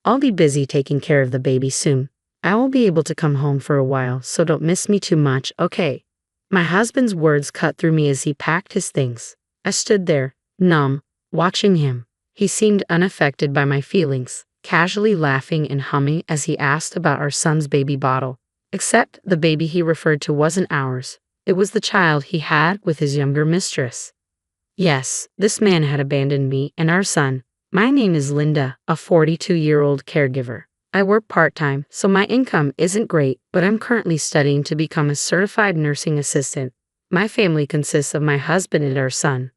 I'll be busy taking care of the baby soon. I won't be able to come home for a while, so don't miss me too much, okay?" My husband's words cut through me as he packed his things. I stood there, numb, watching him. He seemed unaffected by my feelings, casually laughing and humming as he asked about our son's baby bottle. Except the baby he referred to wasn't ours. It was the child he had with his younger mistress. Yes, this man had abandoned me and our son. My name is Linda, a 42-year-old caregiver. I work part-time, so my income isn't great, but I'm currently studying to become a certified nursing assistant. My family consists of my husband and our son.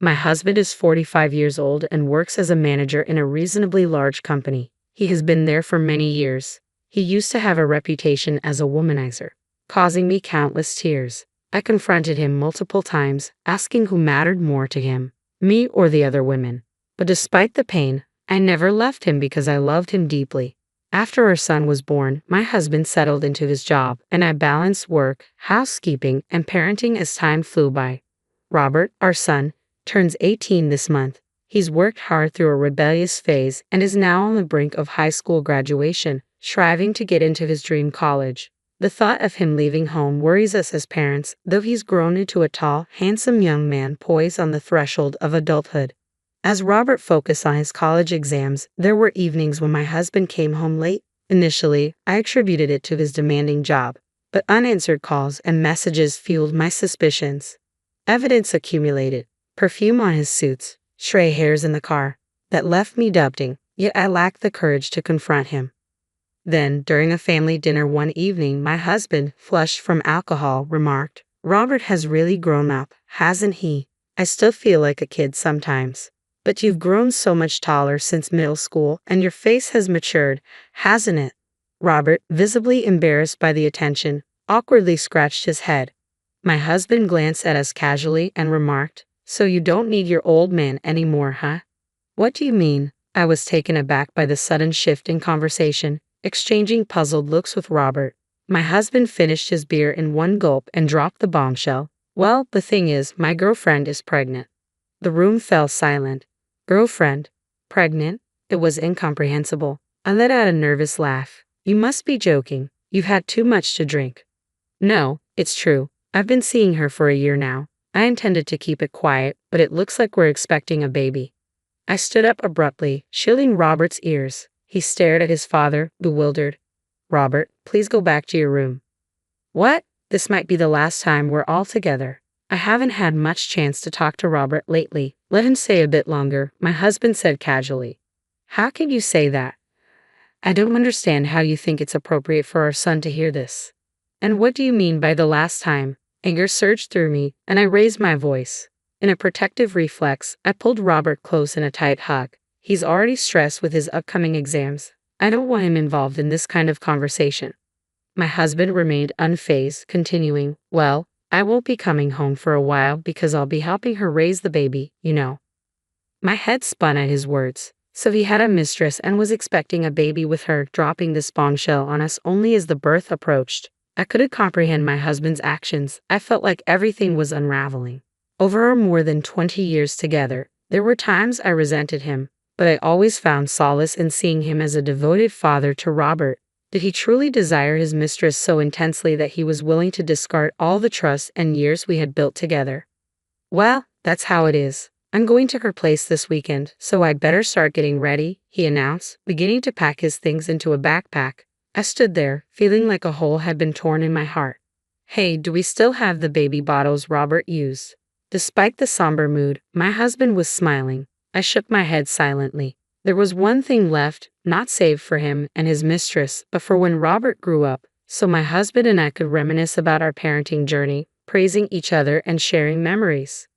My husband is 45 years old and works as a manager in a reasonably large company. He has been there for many years. He used to have a reputation as a womanizer, causing me countless tears. I confronted him multiple times, asking who mattered more to him, me or the other women. But despite the pain, I never left him because I loved him deeply. After our son was born, my husband settled into his job, and I balanced work, housekeeping, and parenting as time flew by. Robert, our son, turns 18 this month. He's worked hard through a rebellious phase and is now on the brink of high school graduation, striving to get into his dream college. The thought of him leaving home worries us as parents, though he's grown into a tall, handsome young man poised on the threshold of adulthood. As Robert focused on his college exams, there were evenings when my husband came home late. Initially, I attributed it to his demanding job, but unanswered calls and messages fueled my suspicions. Evidence accumulated, perfume on his suits, stray hairs in the car, that left me doubting, yet I lacked the courage to confront him. Then, during a family dinner one evening, my husband, flushed from alcohol, remarked, "Robert has really grown up, hasn't he? I still feel like a kid sometimes. But you've grown so much taller since middle school, and your face has matured, hasn't it?" Robert, visibly embarrassed by the attention, awkwardly scratched his head. My husband glanced at us casually and remarked, "So you don't need your old man anymore, huh?" "What do you mean?" I was taken aback by the sudden shift in conversation, exchanging puzzled looks with Robert. My husband finished his beer in one gulp and dropped the bombshell. "Well, the thing is, my girlfriend is pregnant." The room fell silent. Girlfriend? Pregnant? It was incomprehensible. I let out a nervous laugh. "You must be joking. You've had too much to drink." "No, it's true. I've been seeing her for a year now. I intended to keep it quiet, but it looks like we're expecting a baby." I stood up abruptly, shielding Robert's ears. He stared at his father, bewildered. "Robert, please go back to your room." "What? This might be the last time we're all together." I haven't had much chance to talk to Robert lately. Let him stay a bit longer, my husband said casually. "How can you say that? I don't understand how you think it's appropriate for our son to hear this." "And what do you mean by the last time?" Anger surged through me, and I raised my voice. In a protective reflex, I pulled Robert close in a tight hug. He's already stressed with his upcoming exams. I don't want him involved in this kind of conversation. My husband remained unfazed, continuing, "Well, I won't be coming home for a while because I'll be helping her raise the baby, you know." My head spun at his words. So he had a mistress and was expecting a baby with her, dropping this bombshell on us only as the birth approached. I couldn't comprehend my husband's actions. I felt like everything was unraveling. Over our more than 20 years together, there were times I resented him, but I always found solace in seeing him as a devoted father to Robert. Did he truly desire his mistress so intensely that he was willing to discard all the trust and years we had built together? "Well, that's how it is. I'm going to her place this weekend, so I'd better start getting ready," he announced, beginning to pack his things into a backpack. I stood there, feeling like a hole had been torn in my heart. "Hey, do we still have the baby bottles Robert used?" Despite the somber mood, my husband was smiling. I shook my head silently. There was one thing left, not saved for him and his mistress, but for when Robert grew up, so my husband and I could reminisce about our parenting journey, praising each other and sharing memories.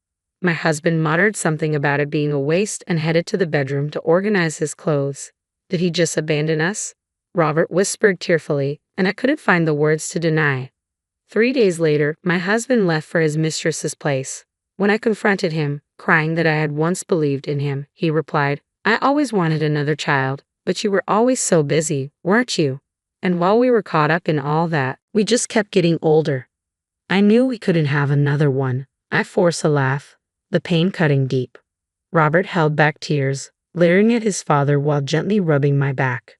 My husband muttered something about it being a waste and headed to the bedroom to organize his clothes. Did he just abandon us? Robert whispered tearfully, and I couldn't find the words to deny. 3 days later, my husband left for his mistress's place. When I confronted him, crying that I had once believed in him, he replied, "I always wanted another child, but you were always so busy, weren't you? And while we were caught up in all that, we just kept getting older." I knew we couldn't have another one. I forced a laugh, the pain cutting deep. Robert held back tears, leering at his father while gently rubbing my back.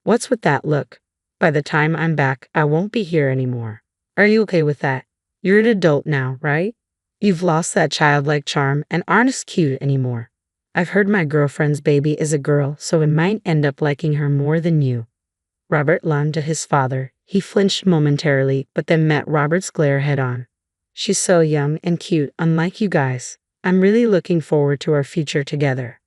What's with that look? By the time I'm back, I won't be here anymore. Are you okay with that? You're an adult now, right? You've lost that childlike charm and aren't as cute anymore. I've heard my girlfriend's baby is a girl, so I might end up liking her more than you. Robert lunged at his father. He flinched momentarily, but then met Robert's glare head-on. She's so young and cute, unlike you guys. I'm really looking forward to our future together.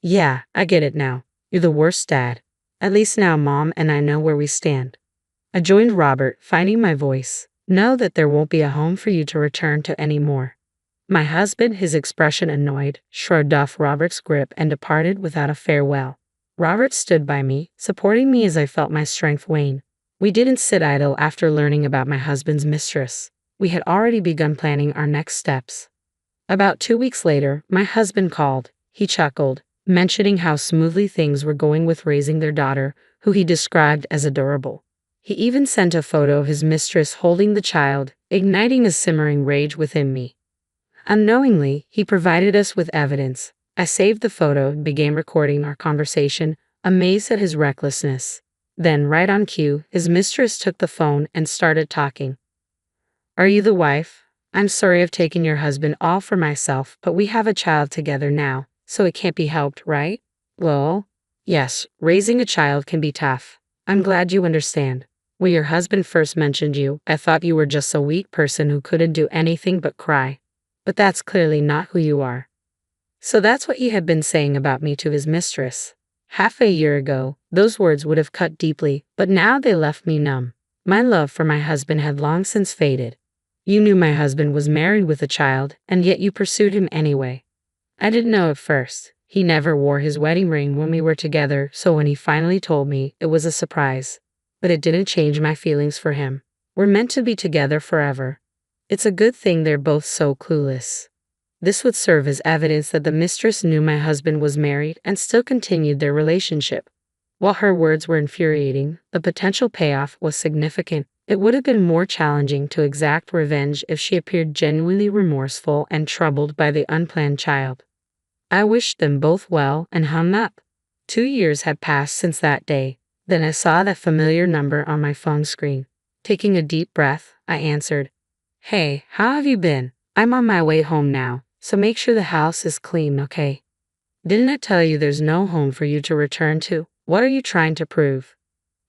Yeah, I get it now. You're the worst dad. At least now Mom and I know where we stand. I joined Robert, finding my voice. Know that there won't be a home for you to return to anymore. My husband, his expression annoyed, shrugged off Robert's grip and departed without a farewell. Robert stood by me, supporting me as I felt my strength wane. We didn't sit idle after learning about my husband's mistress. We had already begun planning our next steps. About 2 weeks later, my husband called. He chuckled, mentioning how smoothly things were going with raising their daughter, who he described as adorable. He even sent a photo of his mistress holding the child, igniting a simmering rage within me. Unknowingly, he provided us with evidence. I saved the photo and began recording our conversation, amazed at his recklessness. Then, right on cue, his mistress took the phone and started talking. Are you the wife? I'm sorry I've taken your husband all for myself, but we have a child together now, so it can't be helped, right? Well, yes, raising a child can be tough. I'm glad you understand. When your husband first mentioned you, I thought you were just a weak person who couldn't do anything but cry. But that's clearly not who you are. So that's what he had been saying about me to his mistress. Half a year ago, those words would have cut deeply, but now they left me numb. My love for my husband had long since faded. You knew my husband was married with a child, and yet you pursued him anyway. I didn't know at first. He never wore his wedding ring when we were together, so when he finally told me, it was a surprise. But it didn't change my feelings for him. We're meant to be together forever. It's a good thing they're both so clueless. This would serve as evidence that the mistress knew my husband was married and still continued their relationship. While her words were infuriating, the potential payoff was significant. It would have been more challenging to exact revenge if she appeared genuinely remorseful and troubled by the unplanned child. I wished them both well and hung up. 2 years had passed since that day. Then I saw that familiar number on my phone screen. Taking a deep breath, I answered. Hey, how have you been? I'm on my way home now, so make sure the house is clean, okay? Didn't I tell you there's no home for you to return to? What are you trying to prove?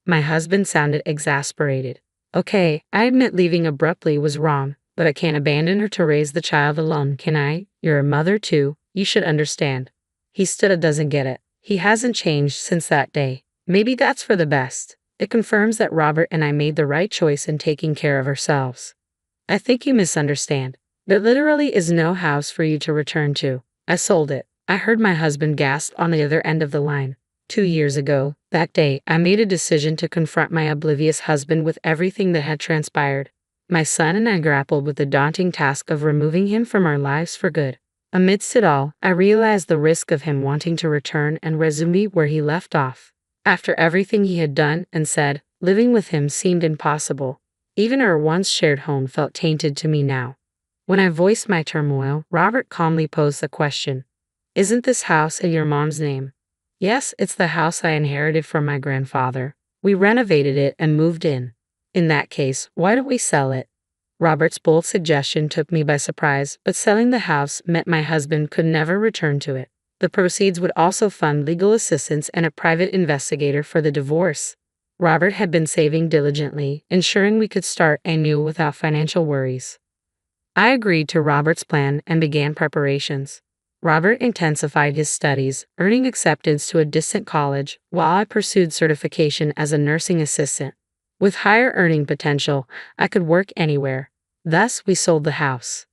My husband sounded exasperated. Okay, I admit leaving abruptly was wrong, but I can't abandon her to raise the child alone, can I? You're a mother too, you should understand. He stood up, doesn't get it. He hasn't changed since that day. Maybe that's for the best. It confirms that Robert and I made the right choice in taking care of ourselves. I think you misunderstand. There literally is no house for you to return to. I sold it. I heard my husband gasp on the other end of the line. 2 years ago, that day, I made a decision to confront my oblivious husband with everything that had transpired. My son and I grappled with the daunting task of removing him from our lives for good. Amidst it all, I realized the risk of him wanting to return and resume where he left off. After everything he had done and said, living with him seemed impossible. Even our once shared home felt tainted to me now. When I voiced my turmoil, Robert calmly posed the question. Isn't this house in your mom's name? Yes, it's the house I inherited from my grandfather. We renovated it and moved in. In that case, why don't we sell it? Robert's bold suggestion took me by surprise, but selling the house meant my husband could never return to it. The proceeds would also fund legal assistance and a private investigator for the divorce. Robert had been saving diligently, ensuring we could start anew without financial worries. I agreed to Robert's plan and began preparations. Robert intensified his studies, earning acceptance to a distant college, while I pursued certification as a nursing assistant. With higher earning potential, I could work anywhere. Thus, we sold the house.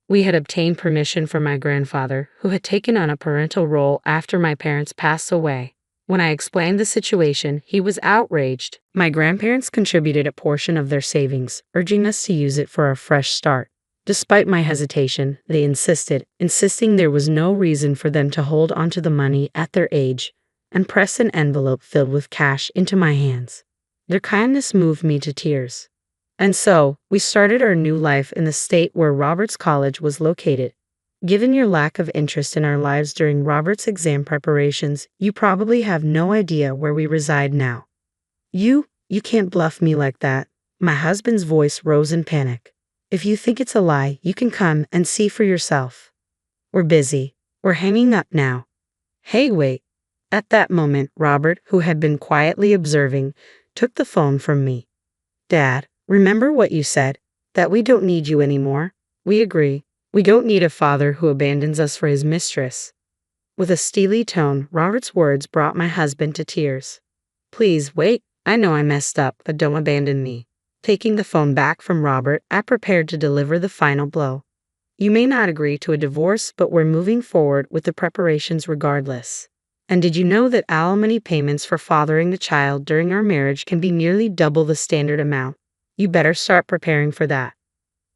We had obtained permission from my grandfather, who had taken on a parental role after my parents passed away. When I explained the situation, he was outraged. My grandparents contributed a portion of their savings, urging us to use it for a fresh start. Despite my hesitation, they insisting there was no reason for them to hold onto the money at their age, and pressed an envelope filled with cash into my hands. Their kindness moved me to tears. And so, we started our new life in the state where Robert's college was located. Given your lack of interest in our lives during Robert's exam preparations, you probably have no idea where we reside now. You can't bluff me like that. My husband's voice rose in panic. If you think it's a lie, you can come and see for yourself. We're busy. We're hanging up now. Hey, wait. At that moment, Robert, who had been quietly observing, took the phone from me. Dad, remember what you said? That we don't need you anymore. We agree. We don't need a father who abandons us for his mistress. With a steely tone, Robert's words brought my husband to tears. Please wait. I know I messed up, but don't abandon me. Taking the phone back from Robert, I prepared to deliver the final blow. You may not agree to a divorce, but we're moving forward with the preparations regardless. And did you know that alimony payments for fathering the child during our marriage can be nearly double the standard amount? You better start preparing for that.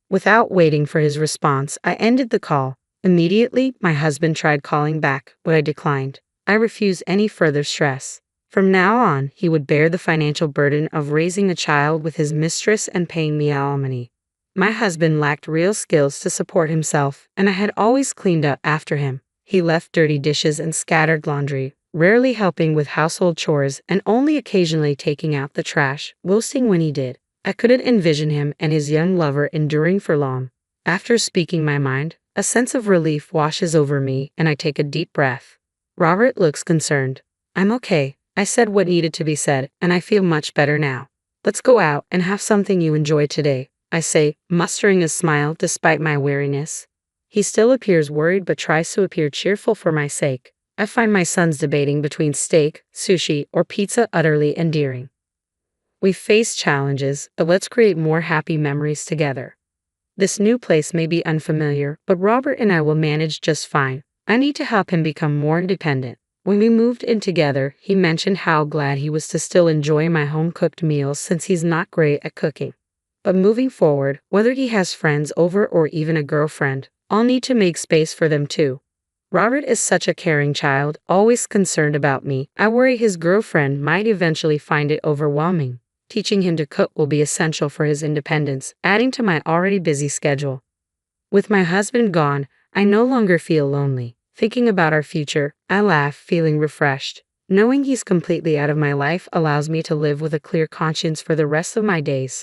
Without waiting for his response, I ended the call. Immediately, my husband tried calling back, but I declined. I refused any further stress. From now on, he would bear the financial burden of raising a child with his mistress and paying me alimony. My husband lacked real skills to support himself, and I had always cleaned up after him. He left dirty dishes and scattered laundry, rarely helping with household chores and only occasionally taking out the trash, boasting when he did. I couldn't envision him and his young lover enduring for long. After speaking my mind, a sense of relief washes over me and I take a deep breath. Robert looks concerned. I'm okay. I said what needed to be said, and I feel much better now. Let's go out and have something you enjoy today, I say, mustering a smile despite my weariness. He still appears worried but tries to appear cheerful for my sake. I find my sons debating between steak, sushi, or pizza utterly endearing. We face challenges, but let's create more happy memories together. This new place may be unfamiliar, but Robert and I will manage just fine. I need to help him become more independent. When we moved in together, he mentioned how glad he was to still enjoy my home-cooked meals since he's not great at cooking. But moving forward, whether he has friends over or even a girlfriend, I'll need to make space for them too. Robert is such a caring child, always concerned about me. I worry his girlfriend might eventually find it overwhelming. Teaching him to cook will be essential for his independence, adding to my already busy schedule. With my husband gone, I no longer feel lonely. Thinking about our future, I laugh, feeling refreshed. Knowing he's completely out of my life allows me to live with a clear conscience for the rest of my days.